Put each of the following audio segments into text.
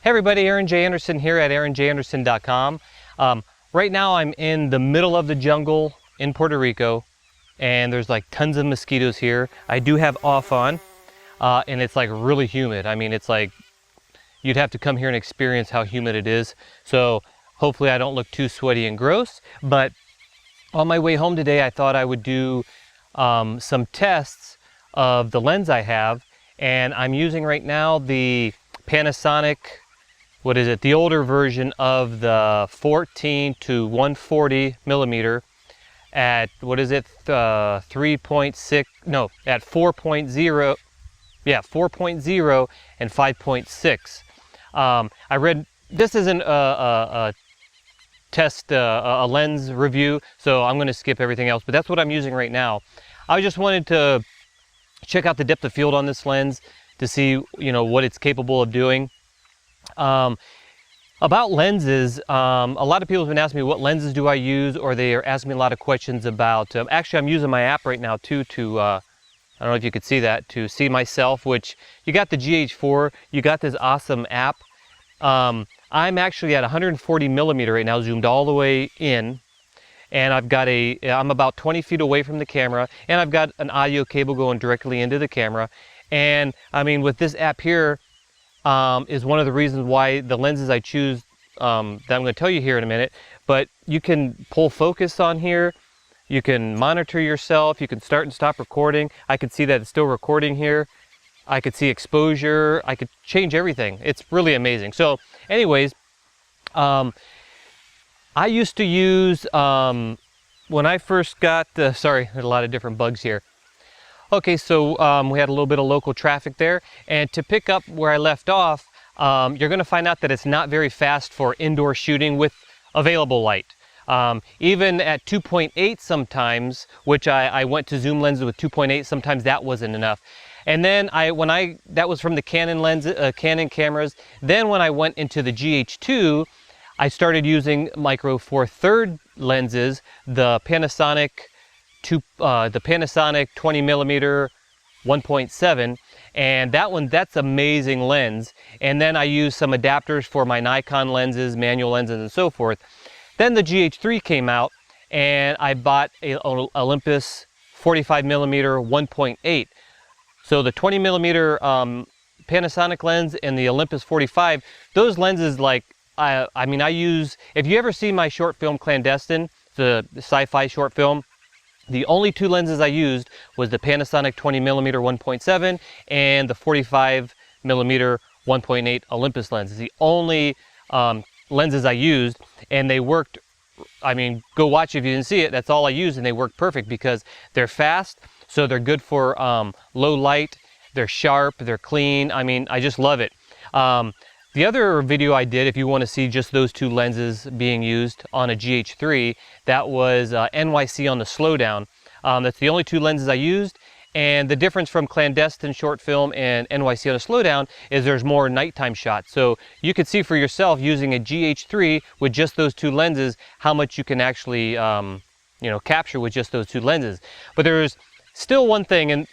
Hey everybody, Aaron J. Anderson here at aaronjanderson.com. Right now I'm in the middle of the jungle in Puerto Rico, and there's like tons of mosquitoes here. I do have off on, and it's like really humid. I mean, it's like you'd have to come here and experience how humid it is. So hopefully I don't look too sweaty and gross. But on my way home today, I thought I would do some tests of the lens I have, and I'm using right now the Panasonic, what is it, the older version of the 14 to 140 millimeter at, what is it, 3.6, no, at 4.0, yeah, 4.0 and 5.6. I read, this isn't a test, a lens review, so I'm going to skip everything else, but that's what I'm using right now. I just wanted to check out the depth of field on this lens to see, you know, what it's capable of doing. About lenses, a lot of people have been asking me what lenses do I use, or they are asking me a lot of questions about, actually I'm using my app right now too to, I don't know if you could see that, to see myself, which you got the GH4, you got this awesome app. I'm actually at 140 millimeter right now, zoomed all the way in, and I've got I'm about 20 feet away from the camera, and I've got an audio cable going directly into the camera. And I mean, with this app here, is one of the reasons why the lenses I choose, that I'm going to tell you here in a minute, but you can pull focus on here, you can monitor yourself, you can start and stop recording. I can see that it's still recording here. I could see exposure, I could change everything. It's really amazing. So anyways, I used to use, when I first got the, sorry, there's a lot of different bugs here. Okay, so we had a little bit of local traffic there, and to pick up where I left off, you're going to find out that it's not very fast for indoor shooting with available light. Even at 2.8 sometimes, which I went to zoom lenses with 2.8, sometimes that wasn't enough. And then that was from the Canon lens, Canon cameras. Then when I went into the GH2, I started using Micro Four Third lenses, the Panasonic 20 millimeter 1.7, and that's amazing lens. And then I use some adapters for my Nikon lenses, manual lenses, and so forth. Then the GH3 came out, and I bought a Olympus 45 millimeter 1.8. So the 20 millimeter Panasonic lens and the Olympus 45, those lenses, like, I mean, I use, if you ever see my short film Clandestine, the sci-fi short film, the only two lenses I used was the Panasonic 20 millimeter 1.7 and the 45 millimeter 1.8 Olympus lens. The only lenses I used, and they worked. I mean, go watch if you didn't see it. That's all I used, and they work perfect because they're fast, so they're good for low light. They're sharp, they're clean. I mean, I just love it. The other video I did, if you want to see just those two lenses being used on a GH3, that was NYC on the slowdown. That's the only two lenses I used, and the difference from Clandestine short film and NYC on a slowdown is there's more nighttime shots. So you could see for yourself using a GH3 with just those two lenses how much you can actually you know, capture with just those two lenses. But there's still one thing, and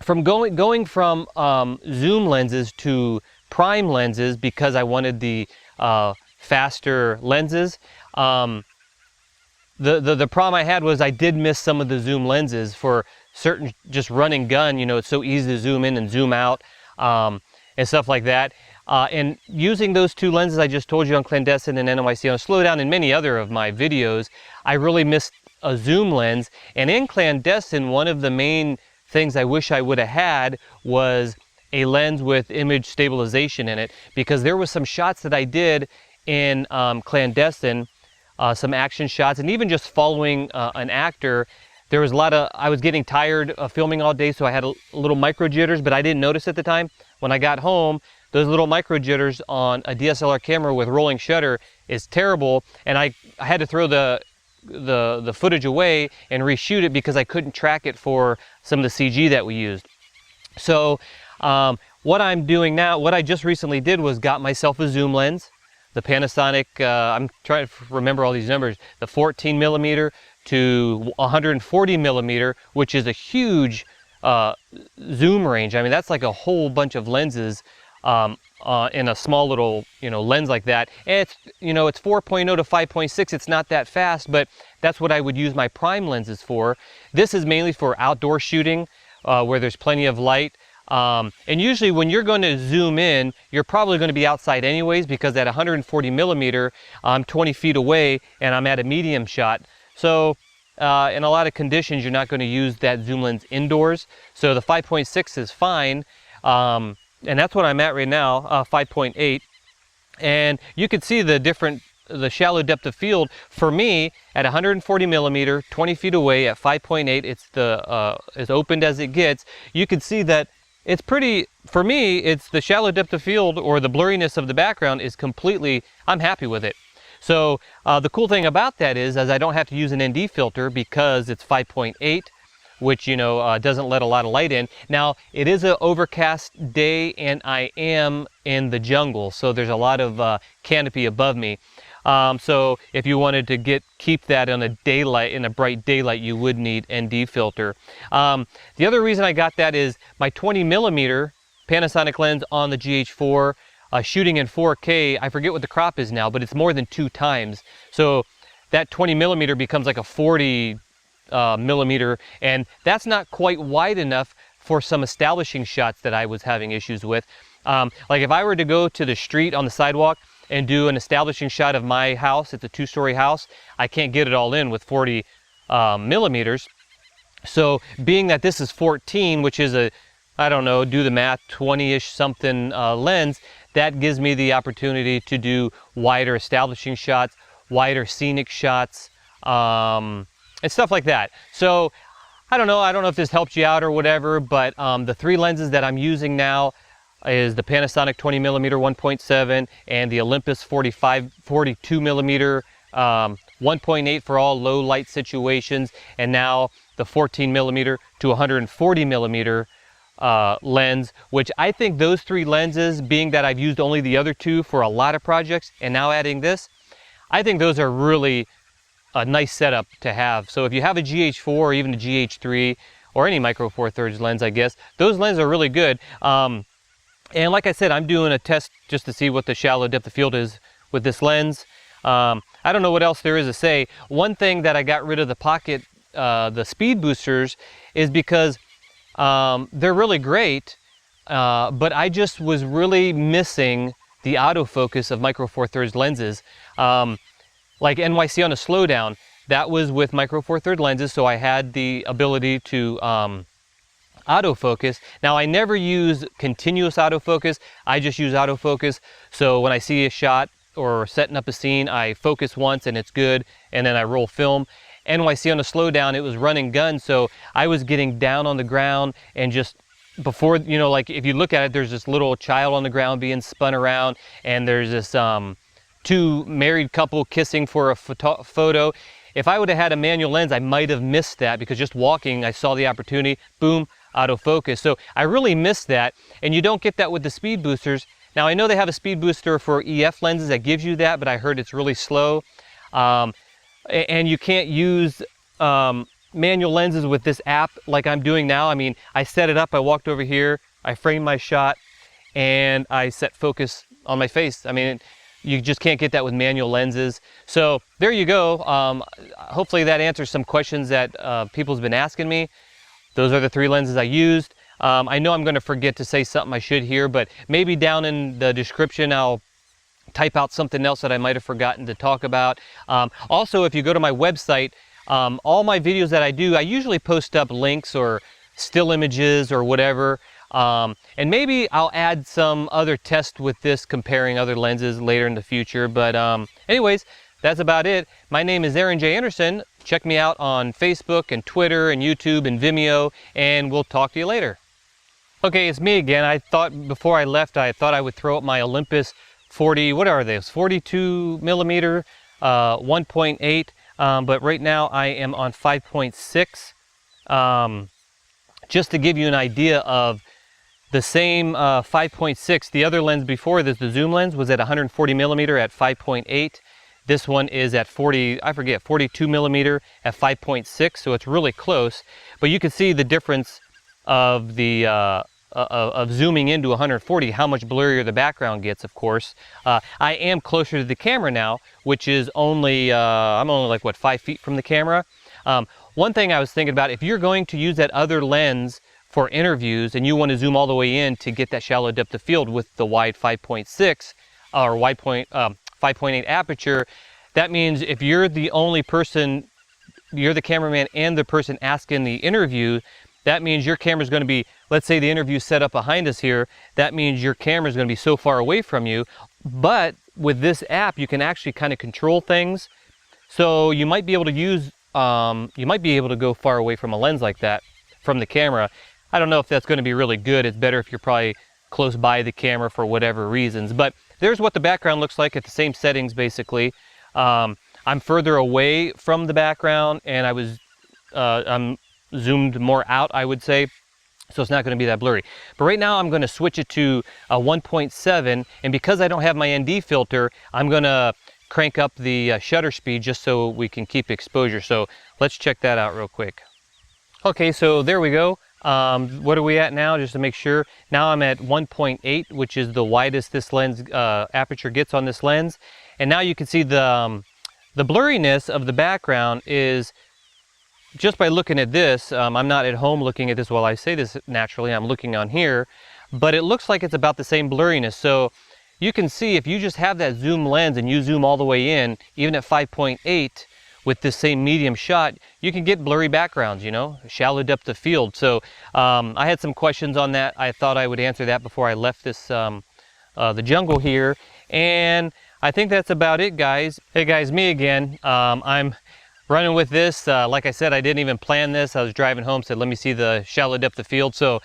from going from zoom lenses to prime lenses, because I wanted the faster lenses, the problem I had was I did miss some of the zoom lenses for certain, just run and gun. You know, it's so easy to zoom in and zoom out and stuff like that. And using those two lenses I just told you on Clandestine and NYC on a slowdown and many other of my videos, I really missed a zoom lens. And in Clandestine, one of the main things I wish I would have had was a lens with image stabilization in it, because there was some shots that I did in Clandestine, some action shots, and even just following an actor. There was a lot of, I was getting tired of filming all day, so I had a little micro jitters, but I didn't notice at the time. When I got home, those little micro jitters on a DSLR camera with rolling shutter is terrible, and I had to throw the footage away and reshoot it because I couldn't track it for some of the CG that we used. So what I'm doing now, what I just recently did was got myself a zoom lens, the Panasonic, I'm trying to remember all these numbers, the 14 millimeter to 140 millimeter, which is a huge zoom range. I mean, that's like a whole bunch of lenses in a small little, lens like that. And it's, it's 4.0 to 5.6. It's not that fast, but that's what I would use my prime lenses for. This is mainly for outdoor shooting, where there's plenty of light. And usually when you're going to zoom in, you're probably going to be outside anyways, because at 140 millimeter, I'm 20 feet away and I'm at a medium shot. So in a lot of conditions, you're not going to use that zoom lens indoors. So the 5.6 is fine. And that's what I'm at right now, 5.8. And you can see the shallow depth of field. For me, at 140 millimeter, 20 feet away at 5.8, it's as opened as it gets. You can see that it's pretty, for me, it's the shallow depth of field, or the blurriness of the background is completely, I'm happy with it. So the cool thing about that is I don't have to use an ND filter because it's 5.8, which, doesn't let a lot of light in. Now, it is an overcast day and I am in the jungle, so there's a lot of canopy above me. So if you wanted to keep that in a bright daylight, you would need ND filter. The other reason I got that is my 20 millimeter Panasonic lens on the GH4, shooting in 4K, I forget what the crop is now, but it's more than 2 times. So that 20 millimeter becomes like a 40 millimeter, and that's not quite wide enough for some establishing shots that I was having issues with. Like if I were to go to the street on the sidewalk and do an establishing shot of my house, it's a 2-story house, I can't get it all in with 40 millimeters. So being that this is 14, which is a, I don't know, do the math, 20-ish something lens, that gives me the opportunity to do wider establishing shots, wider scenic shots, and stuff like that. So I don't know if this helped you out or whatever, but the 3 lenses that I'm using now is the Panasonic 20 millimeter 1.7 and the Olympus 42 millimeter 1.8 for all low light situations, and now the 14 millimeter to 140 millimeter lens, which I think those 3 lenses, being that I've used only the other 2 for a lot of projects and now adding this, I think those are really a nice setup to have. So if you have a GH4 or even a GH3 or any Micro Four Thirds lens, I guess, those lenses are really good. And like I said, I'm doing a test just to see what the shallow depth of field is with this lens. I don't know what else there is to say. One thing that I got rid of the pocket, the speed boosters, is because they're really great, but I just was really missing the autofocus of Micro Four Thirds lenses. Like NYC on a slowdown, that was with Micro Four Thirds lenses, so I had the ability to autofocus. Now I never use continuous autofocus, I just use autofocus. So when I see a shot or setting up a scene, I focus once and it's good, and then I roll film. NYC on a slowdown, it was running gun, so I was getting down on the ground and just before, like if you look at it, there's this little child on the ground being spun around, and there's this 2 married couple kissing for a photo. If I would have had a manual lens, I might have missed that, because just walking, I saw the opportunity, boom, autofocus. So I really missed that, and you don't get that with the speed boosters. Now I know they have a speed booster for EF lenses that gives you that, but I heard it's really slow. And you can't use manual lenses with this app like I'm doing now. I mean, I set it up, I walked over here, I framed my shot, and I set focus on my face. I mean, you just can't get that with manual lenses. So there you go. Hopefully that answers some questions that people's been asking me. Those are the 3 lenses I used. I know I'm going to forget to say something I should here, but maybe down in the description I'll type out something else that I might have forgotten to talk about. Also, if you go to my website, all my videos that I do, I usually post up links or still images or whatever. And maybe I'll add some other tests with this, comparing other lenses later in the future. But anyways, that's about it. My name is Aaron J. Anderson. Check me out on Facebook and Twitter and YouTube and Vimeo, and we'll talk to you later. Okay, it's me again. I thought before I left, I thought I would throw up my Olympus 42 millimeter 1.8, but right now I am on 5.6. Just to give you an idea of the same 5.6, the other lens before this, the zoom lens, was at 140 millimeter at 5.8. This one is at 42 millimeter at 5.6, so it's really close. But you can see the difference of the of zooming into 140, how much blurrier the background gets, of course. I am closer to the camera now, which is only, I'm only like, what, 5 feet from the camera. One thing I was thinking about, if you're going to use that other lens for interviews and you want to zoom all the way in to get that shallow depth of field with the wide 5.6 or wide 5.8 aperture, that means if you're the only person, you're the cameraman and the person asking the interview, that means your camera is going to be, let's say the interview set up behind us here, that means your camera is going to be so far away from you. But with this app, you can actually kind of control things. So you might be able to use, you might be able to go far away from a lens like that from the camera. I don't know if that's going to be really good. It's better if you're probably close by the camera for whatever reasons. But there's what the background looks like at the same settings, basically. I'm further away from the background, and I'm zoomed more out, I would say, so it's not going to be that blurry. But right now I'm going to switch it to a 1.7, and because I don't have my ND filter, I'm going to crank up the shutter speed just so we can keep exposure. So let's check that out real quick. Okay, so there we go. What are we at now, just to make sure? Now I'm at 1.8, which is the widest this lens aperture gets on this lens. And now you can see the blurriness of the background is just by looking at this. I'm not at home looking at this while I say this naturally, I'm looking on here, but it looks like it's about the same blurriness. So you can see if you just have that zoom lens and you zoom all the way in, even at 5.8 with this same medium shot, you can get blurry backgrounds, you know, shallow depth of field. So I had some questions on that. I thought I would answer that before I left this the jungle here, and I think that's about it, guys. Hey guys, me again. I'm running with this. Like I said, I didn't even plan this. I was driving home, said let me see the shallow depth of field. So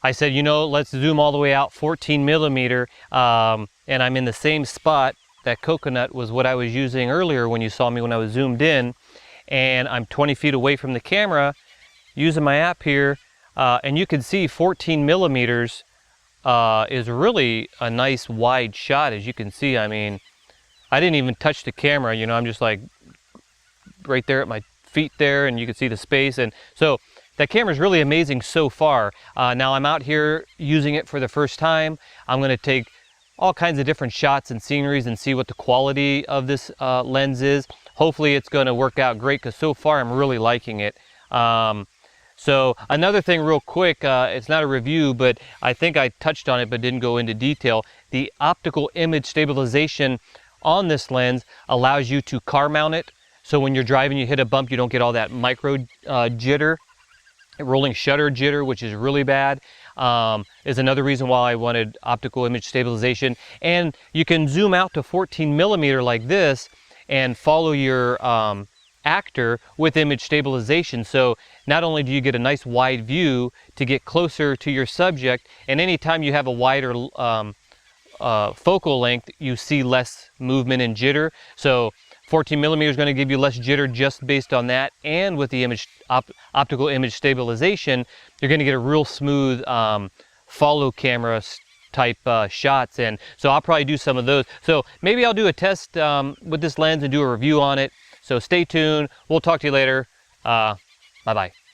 I said, you know, let's zoom all the way out 14 millimeter, and I'm in the same spot. That coconut was what I was using earlier when you saw me when I was zoomed in, and I'm 20 feet away from the camera using my app here, and you can see 14 millimeters is really a nice wide shot. As you can see, I mean, I didn't even touch the camera, you know, I'm just like right there at my feet there, and you can see the space. And so that camera is really amazing so far. Now I'm out here using it for the first time. I'm going to take all kinds of different shots and sceneries and see what the quality of this lens is. Hopefully it's going to work out great, because so far I'm really liking it. So another thing real quick, it's not a review, but I think I touched on it but didn't go into detail. The optical image stabilization on this lens allows you to car mount it. So when you're driving, you hit a bump, you don't get all that micro jitter, rolling shutter jitter, which is really bad. Is another reason why I wanted optical image stabilization. And you can zoom out to 14 millimeter like this and follow your actor with image stabilization. So not only do you get a nice wide view to get closer to your subject, and anytime you have a wider focal length, you see less movement and jitter. So 14 millimeter is going to give you less jitter just based on that, and with the image optical image stabilization, you're going to get a real smooth follow camera type shots. And so I'll probably do some of those. So maybe I'll do a test with this lens and do a review on it. So stay tuned. We'll talk to you later. Bye-bye.